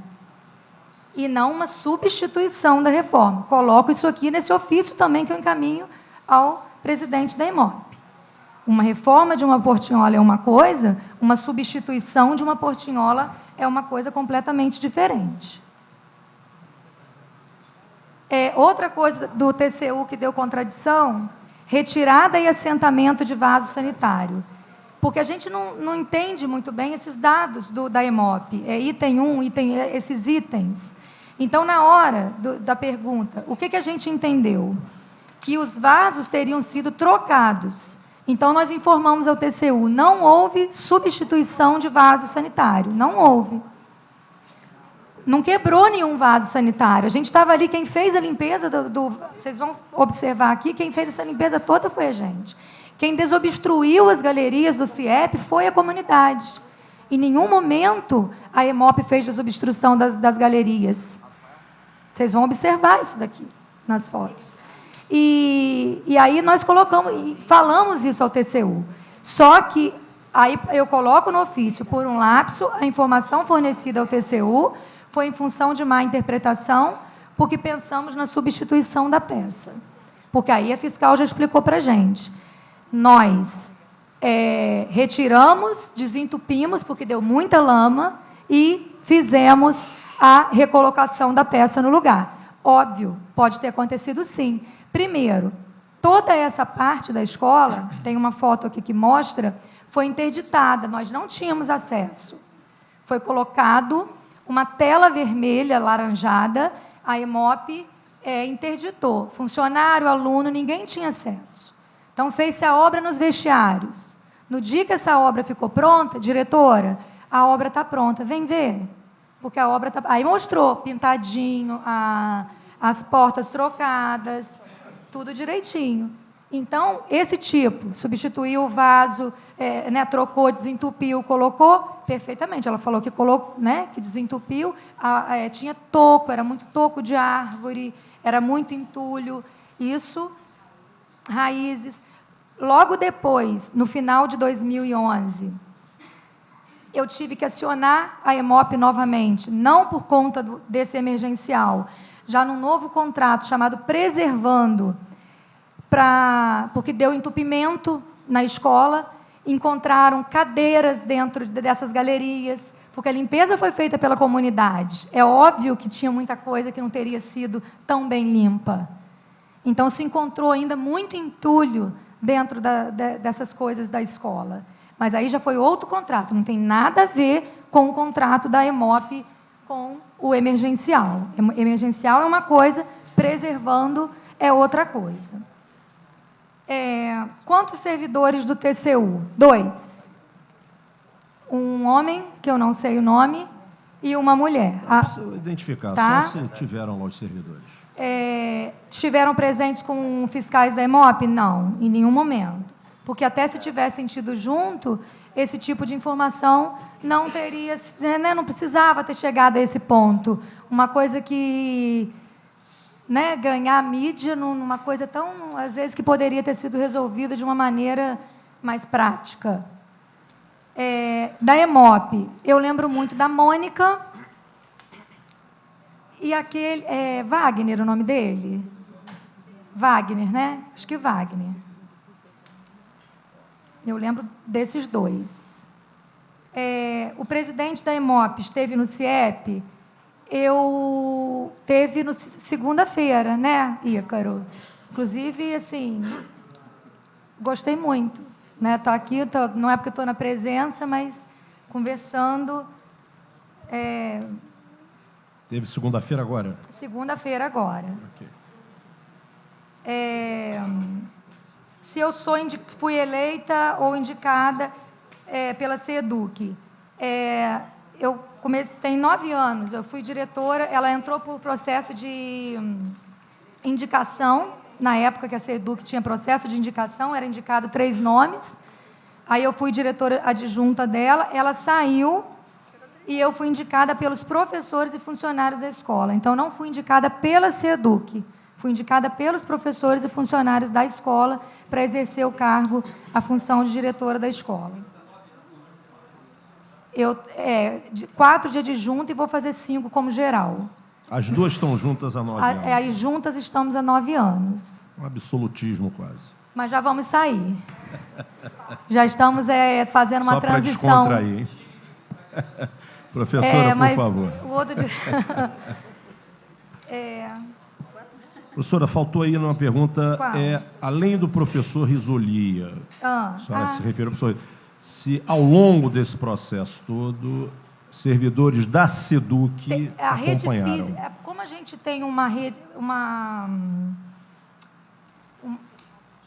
E não uma substituição da reforma. Coloco isso aqui nesse ofício também que eu encaminho ao presidente da EMOP. Uma reforma de uma portinhola é uma coisa, uma substituição de uma portinhola é uma coisa completamente diferente. Outra coisa do TCU que deu contradição, retirada e assentamento de vaso sanitário. Porque a gente não entende muito bem esses dados da EMOP. Item 1, esses itens. Então, na hora da pergunta, o que a gente entendeu? Que os vasos teriam sido trocados. Então, nós informamos ao TCU, não houve substituição de vaso sanitário, não houve. Não quebrou nenhum vaso sanitário. A gente estava ali, quem fez a limpeza vocês vão observar aqui, quem fez essa limpeza toda foi a gente. Quem desobstruiu as galerias do CIEP foi a comunidade. Em nenhum momento a EMOP fez desobstrução das galerias. Vocês vão observar isso daqui nas fotos. E aí nós colocamos, e falamos isso ao TCU. Só que aí eu coloco no ofício, por um lapso, a informação fornecida ao TCU foi em função de má interpretação, porque pensamos na substituição da peça. Porque aí a fiscal já explicou para a gente. Nós retiramos, desentupimos, porque deu muita lama, e fizemos a recolocação da peça no lugar. Óbvio, pode ter acontecido sim. Primeiro, toda essa parte da escola, tem uma foto aqui que mostra, foi interditada, nós não tínhamos acesso. Foi colocado uma tela vermelha, laranjada, a EMOP interditou. Funcionário, aluno, ninguém tinha acesso. Então, fez-se a obra nos vestiários. No dia que essa obra ficou pronta, diretora, a obra está pronta, vem ver. Porque a obra está... Aí mostrou, pintadinho, as portas trocadas, tudo direitinho. Então, esse tipo, substituiu o vaso, trocou, desentupiu, colocou, perfeitamente. Ela falou que colocou, que desentupiu, tinha toco, era muito toco de árvore, era muito entulho, isso, raízes. Logo depois, no final de 2011, eu tive que acionar a EMOP novamente, não por conta desse emergencial, já num novo contrato chamado Preservando, porque deu entupimento na escola, encontraram cadeiras dentro dessas galerias, porque a limpeza foi feita pela comunidade. É óbvio que tinha muita coisa que não teria sido tão bem limpa. Então, se encontrou ainda muito entulho dentro dessas coisas da escola. Mas aí já foi outro contrato, não tem nada a ver com o contrato da EMOP com o emergencial. Emergencial é uma coisa, Preservando é outra coisa. Quantos servidores do TCU? 2. Um homem, que eu não sei o nome, e uma mulher. Não precisa identificar, tá? só se tiveram lá os servidores. Estiveram presentes com fiscais da EMOP? Não, em nenhum momento. Porque até se tivessem tido junto, esse tipo de informação não teria, não precisava ter chegado a esse ponto. Uma coisa que... ganhar mídia numa coisa tão, às vezes, que poderia ter sido resolvida de uma maneira mais prática. Da EMOP, eu lembro muito da Mônica e aquele... Wagner, o nome dele? Wagner, né? Acho que Wagner. Eu lembro desses 2. O presidente da EMOP esteve no CIEP... Teve no segunda-feira, né, Ícaro? Inclusive, assim, gostei muito. Estou aqui, não é porque estou na presença, mas conversando. Teve segunda-feira agora? Segunda-feira agora. Okay. Se eu fui eleita ou indicada pela CEDUC, tem 9 anos, eu fui diretora, ela entrou por processo de indicação, na época que a CEDUC tinha processo de indicação, era indicado 3 nomes, aí eu fui diretora adjunta dela, ela saiu e eu fui indicada pelos professores e funcionários da escola. Então, não fui indicada pela CEDUC, fui indicada pelos professores e funcionários da escola para exercer o cargo, a função de diretora da escola. 4 de adjunta e vou fazer 5 como geral. As 2 estão juntas há 9 anos. Aí juntas estamos há 9 anos. Um absolutismo quase. Mas já vamos sair. Já estamos fazendo uma transição. Só para descontrair, hein? Professora, por favor. O outro Professora, faltou aí uma pergunta. Além do professor Risolia, a senhora se referiu ao professor, se ao longo desse processo todo, servidores da SEDUC acompanharam. Rede física, como a gente tem uma rede,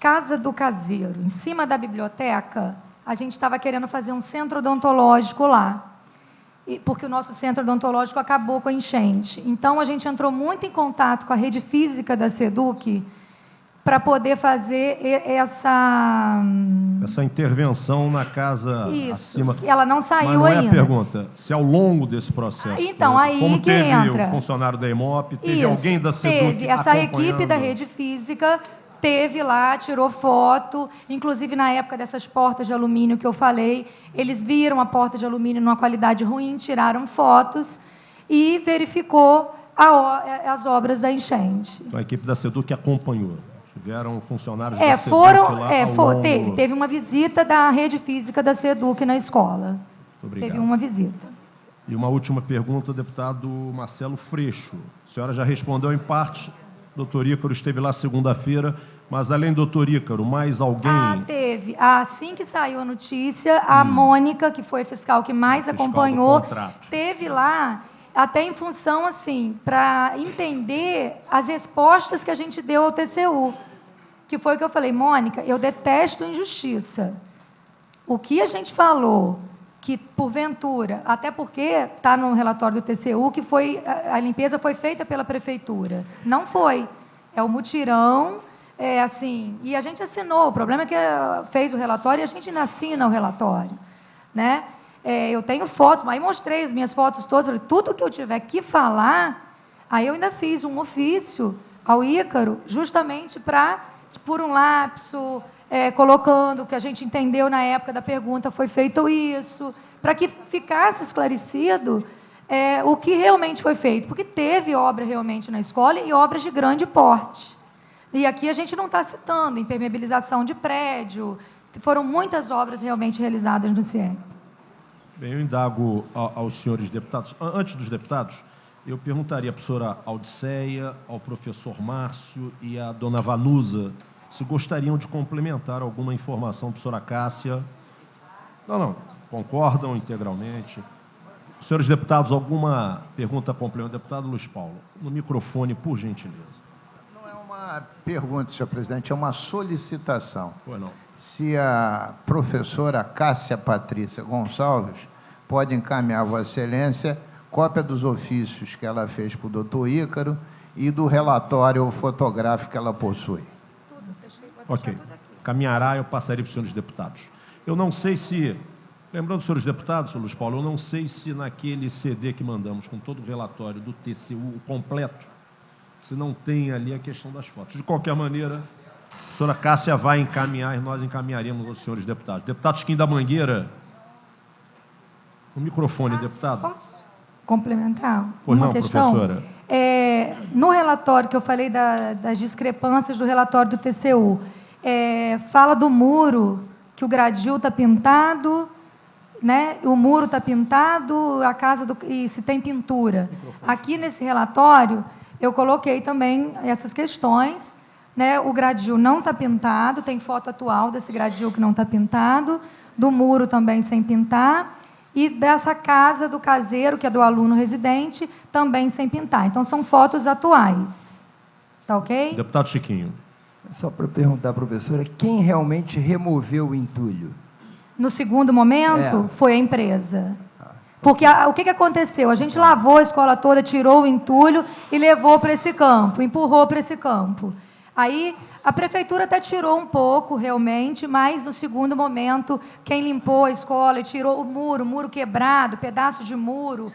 Casa do Caseiro, em cima da biblioteca, a gente estava querendo fazer um centro odontológico lá, porque o nosso centro odontológico acabou com a enchente. Então, a gente entrou muito em contato com a rede física da SEDUC para poder fazer essa intervenção na casa Isso, acima. ela não saiu Mas não é ainda. a pergunta, se ao longo desse processo, Então, aí como que teve entra. o funcionário da EMOP, teve Isso, alguém da SEDUC teve. Essa equipe da acompanhando? rede física teve lá, tirou foto, inclusive na época dessas portas de alumínio que eu falei, eles viram a porta de alumínio numa qualidade ruim, tiraram fotos e verificou as obras da enchente. Então, a equipe da SEDUC acompanhou. Tiveram funcionários da SEDUC lá ao longo... teve uma visita da rede física da SEDUC na escola. Muito obrigado. Teve uma visita. E uma última pergunta, deputado Marcelo Freixo. A senhora já respondeu em parte, doutor Ícaro esteve lá segunda-feira, mas além do doutor Ícaro, mais alguém? Teve. Assim que saiu a notícia, a Mônica, que foi a fiscal que mais Fiscal do acompanhou, contrato. teve lá, até em função, assim, para entender as respostas que a gente deu ao TCU. Que foi o que eu falei, Mônica, eu detesto injustiça. O que a gente falou, que porventura, até porque está no relatório do TCU, que a limpeza foi feita pela prefeitura. Não foi. É o mutirão, assim, e a gente assinou. O problema é que fez o relatório e a gente ainda assina o relatório, né? Eu tenho fotos, aí mostrei as minhas fotos todas, falei, tudo que eu tiver que falar, aí eu ainda fiz um ofício ao Ícaro, justamente para, por um lapso, colocando o que a gente entendeu na época da pergunta, foi feito isso, para que ficasse esclarecido o que realmente foi feito, porque teve obra realmente na escola e obras de grande porte. E aqui a gente não está citando impermeabilização de prédio, foram muitas obras realmente realizadas no CIEP. Bem, eu indago aos senhores deputados. Antes dos deputados, eu perguntaria à professora Audiceia, ao professor Márcio e à dona Vanusa se gostariam de complementar alguma informação, professora Cássia. Não, concordam integralmente. Senhores deputados, alguma pergunta complementar? Deputado Luiz Paulo, no microfone, por gentileza. Não é uma pergunta, senhor presidente, é uma solicitação. Pois não. Se a professora Cássia Patrícia Gonçalves pode encaminhar a Vossa Excelência cópia dos ofícios que ela fez para o doutor Ícaro e do relatório fotográfico que ela possui. Ok. Caminhará, eu passaria para os senhores deputados. Eu não sei se, lembrando dos senhores deputados, senhor Luiz Paulo, eu não sei se naquele CD que mandamos com todo o relatório do TCU, o completo, se não tem ali a questão das fotos. De qualquer maneira, a professora Cássia vai encaminhar e nós encaminharemos aos senhores deputados. Deputado Chiquinho da Mangueira, o microfone, deputado. Posso complementar Pois uma não, questão? professora. No relatório que eu falei das discrepâncias do relatório do TCU, fala do muro, que o gradil está pintado, né? O muro está pintado, a casa e se tem pintura. Aqui nesse relatório, eu coloquei também essas questões, né? O gradil não está pintado, tem foto atual desse gradil que não está pintado, do muro também sem pintar, e dessa casa do caseiro, que é do aluno residente, também sem pintar. Então, são fotos atuais. Tá ok? Deputado Chiquinho. Só para perguntar à professora, quem realmente removeu o entulho? No segundo momento, foi a empresa. Porque o que aconteceu? A gente lavou a escola toda, tirou o entulho e levou para esse campo, empurrou para esse campo. Aí, a prefeitura até tirou um pouco, realmente, mas, no segundo momento, quem limpou a escola e tirou o muro quebrado, pedaços de muro,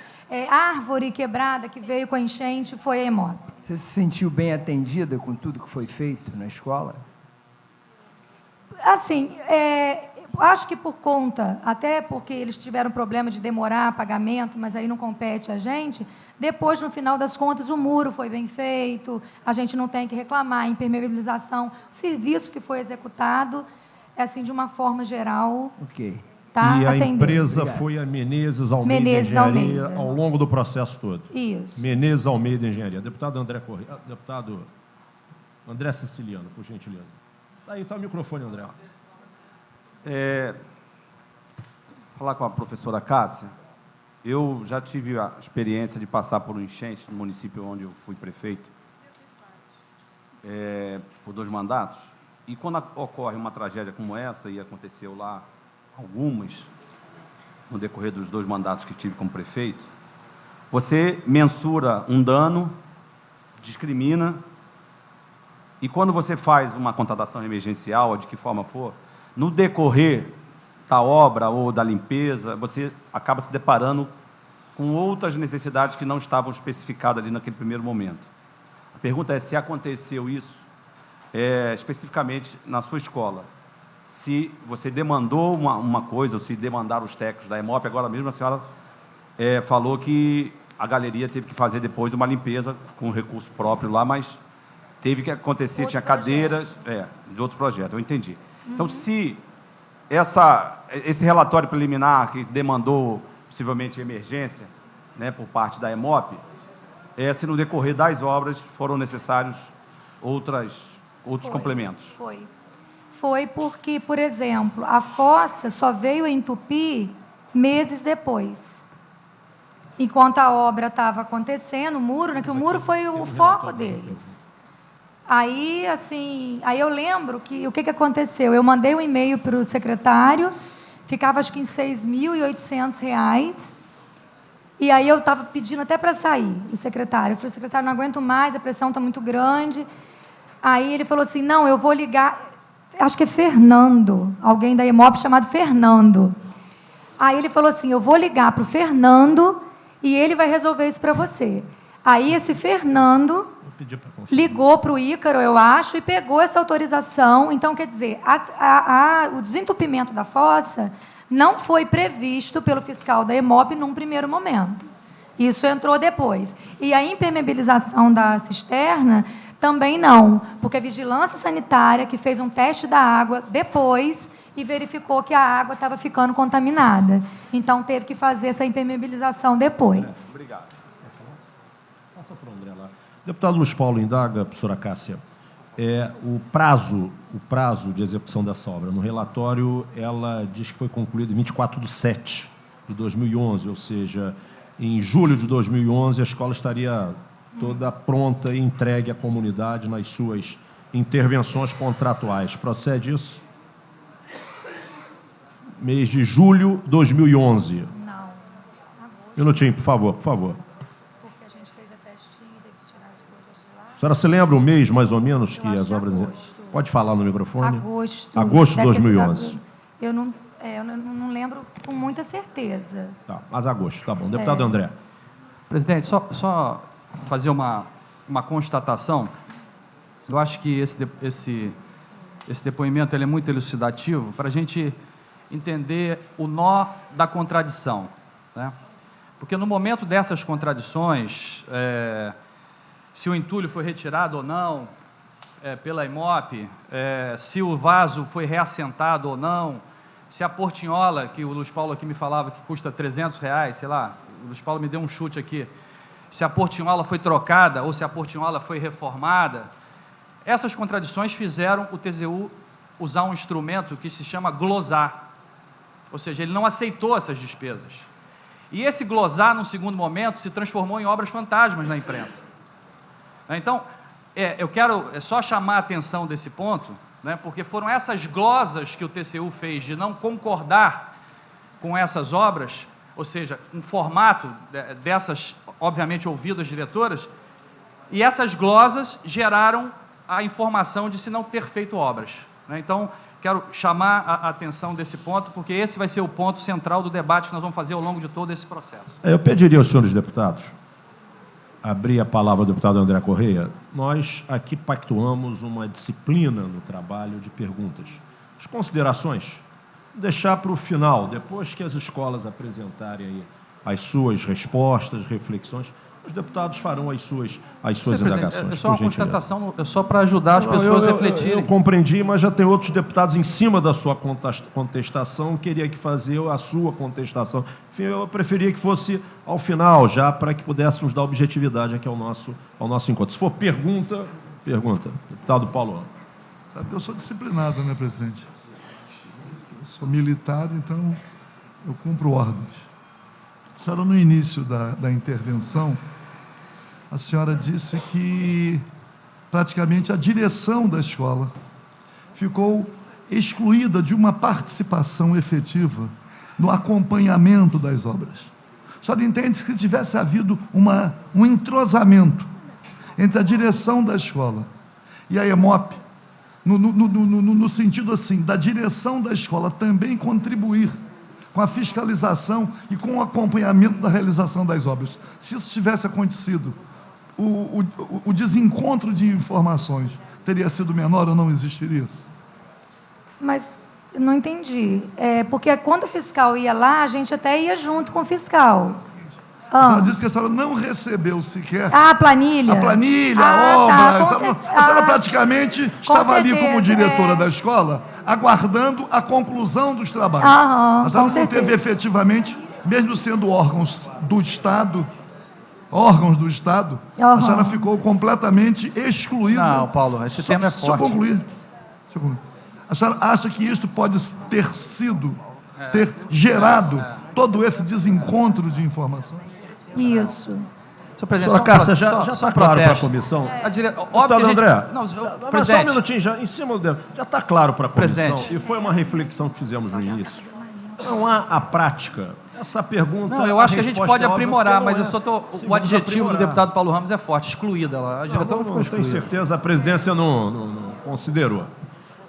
árvore quebrada que veio com a enchente, foi a EMOP. Você se sentiu bem atendida com tudo que foi feito na escola? Assim, acho que por conta, até porque eles tiveram problema de demorar pagamento, mas aí não compete a gente, depois, no final das contas, o muro foi bem feito, a gente não tem que reclamar, a impermeabilização, o serviço que foi executado, assim, de uma forma geral, tá E a atendendo. empresa Obrigado. foi a Menezes Almeida Menezes Engenharia Almeida. ao longo do processo todo. Isso. Menezes Almeida Engenharia. Deputado André Correia, deputado André Siciliano, por gentileza. Aí está o microfone, André. Falar com a professora Cássia, eu já tive a experiência de passar por um enchente no município onde eu fui prefeito, por 2 mandatos, E quando ocorre uma tragédia como essa, e aconteceu lá algumas, no decorrer dos 2 mandatos que tive como prefeito, você mensura um dano, discrimina, e quando você faz uma contratação emergencial, ou de que forma for, no decorrer da obra ou da limpeza, você acaba se deparando com outras necessidades que não estavam especificadas ali naquele primeiro momento. A pergunta é se aconteceu isso especificamente na sua escola. Se você demandou uma coisa, ou se demandaram os técnicos da EMOP, agora mesmo a senhora falou que a galeria teve que fazer depois uma limpeza com recurso próprio lá, mas teve que acontecer, tinha cadeiras, de outros projetos, eu entendi. Então, se esse relatório preliminar que demandou possivelmente emergência, né, por parte da EMOP, se no decorrer das obras foram necessários outros complementos. Foi porque, por exemplo, a fossa só veio a entupir meses depois. Enquanto a obra estava acontecendo, o muro, né, que o muro foi o foco deles. Aí, assim, eu lembro que o que aconteceu? Eu mandei um e-mail para o secretário, ficava acho que em R$6.800, e aí eu estava pedindo até para sair, o secretário. Eu falei, secretário, não aguento mais, a pressão está muito grande. Aí ele falou assim, não, eu vou ligar, acho que é Fernando, alguém da EMOP chamado Fernando. Aí ele falou assim, eu vou ligar para o Fernando e ele vai resolver isso para você. Aí esse Fernando ligou para o Ícaro, eu acho, e pegou essa autorização. Então, quer dizer, o desentupimento da fossa não foi previsto pelo fiscal da EMOP num primeiro momento. Isso entrou depois. E a impermeabilização da cisterna também não, porque a vigilância sanitária que fez um teste da água depois e verificou que a água estava ficando contaminada. Então, teve que fazer essa impermeabilização depois. Obrigado. Passa para o André lá. Deputado Luiz Paulo indaga, professora Cássia, o prazo de execução dessa obra. No relatório, ela diz que foi concluído em 24/7/2011, ou seja, em julho de 2011, a escola estaria toda pronta e entregue à comunidade nas suas intervenções contratuais. Procede isso? Mês de julho de 2011. Não. Minutinho, por favor. Porque a gente fez a festinha e teve que tirar as coisas de lá. A senhora se lembra o mês, mais ou menos, Eu que acho as que obras... agosto. Pode falar no microfone? Agosto. Agosto de Deve ter sido 2011. eu não lembro com muita certeza. Tá, mas agosto, tá bom. Deputado André. Presidente, só fazer uma constatação. Eu acho que esse depoimento ele é muito elucidativo para a gente entender o nó da contradição, né? Porque no momento dessas contradições, se o entulho foi retirado ou não pela EMOP, se o vaso foi reassentado ou não, se a portinhola, que o Luiz Paulo aqui me falava que custa R$300, sei lá, o Luiz Paulo me deu um chute aqui, se a portinhola foi trocada ou se a portinhola foi reformada, essas contradições fizeram o TZU usar um instrumento que se chama glosar, ou seja, ele não aceitou essas despesas. E esse glosar, num segundo momento, se transformou em obras fantasmas na imprensa. Então, eu quero só chamar a atenção desse ponto, né, porque foram essas glosas que o TCU fez de não concordar com essas obras, ou seja, um formato dessas, obviamente, ouvidas diretoras, e essas glosas geraram a informação de se não ter feito obras, né? Então, quero chamar a atenção desse ponto, porque esse vai ser o ponto central do debate que nós vamos fazer ao longo de todo esse processo. Eu pediria aos senhores deputados, abrir a palavra ao deputado André Correia. Nós aqui pactuamos uma disciplina no trabalho de perguntas. As considerações, deixar para o final, depois que as escolas apresentarem aí as suas respostas, reflexões, os deputados farão as suas indagações. É só uma constatação, é só para ajudar as pessoas a refletirem. Eu compreendi, mas já tem outros deputados em cima da sua contestação, queria que fazer a sua contestação. Enfim, eu preferia que fosse ao final, já para que pudéssemos dar objetividade aqui ao nosso encontro. Se for pergunta. Deputado Paulo. Eu sou disciplinado, né, presidente? Eu sou militar, então eu cumpro ordens. A senhora, no início da intervenção, a senhora disse que praticamente a direção da escola ficou excluída de uma participação efetiva no acompanhamento das obras. A senhora entende que se tivesse havido um entrosamento entre a direção da escola e a EMOP, no sentido assim, da direção da escola também contribuir com a fiscalização e com o acompanhamento da realização das obras. Se isso tivesse acontecido, o desencontro de informações teria sido menor ou não existiria? Mas eu não entendi. Porque quando o fiscal ia lá, a gente até ia junto com o fiscal. A senhora disse que a senhora não recebeu sequer a planilha. A planilha, Ah, a obra. tá, A senhora praticamente estava ali certeza, como diretora da escola, aguardando a conclusão dos trabalhos. Aham, a senhora com não teve certeza. efetivamente, mesmo sendo órgãos do Estado, a senhora ficou completamente excluída. Não, Paulo, esse tema é Deixa eu forte. concluir. A senhora acha que isto pode ter gerado todo esse desencontro de informações? Isso. Senhor presidente, Senhora Cássia, já está claro para a comissão? Óbvio que a gente... André, Não, mas só um presidente, minutinho, já, em cima do... Já está claro para a comissão, Presidente. e foi uma reflexão que fizemos no início. Não há a prática. Essa pergunta... não, eu acho que a gente resposta pode é óbvia, aprimorar, porque mas não eu só tô, Sim, o vamos adjetivo do aprimorar. deputado Paulo Ramos é forte, excluída. A diretora ficou Não, tenho excluída. certeza, a presidência não considerou.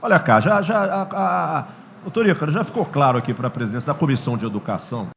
Olha cá, doutor Ícaro, já ficou claro aqui para a presidência da Comissão de Educação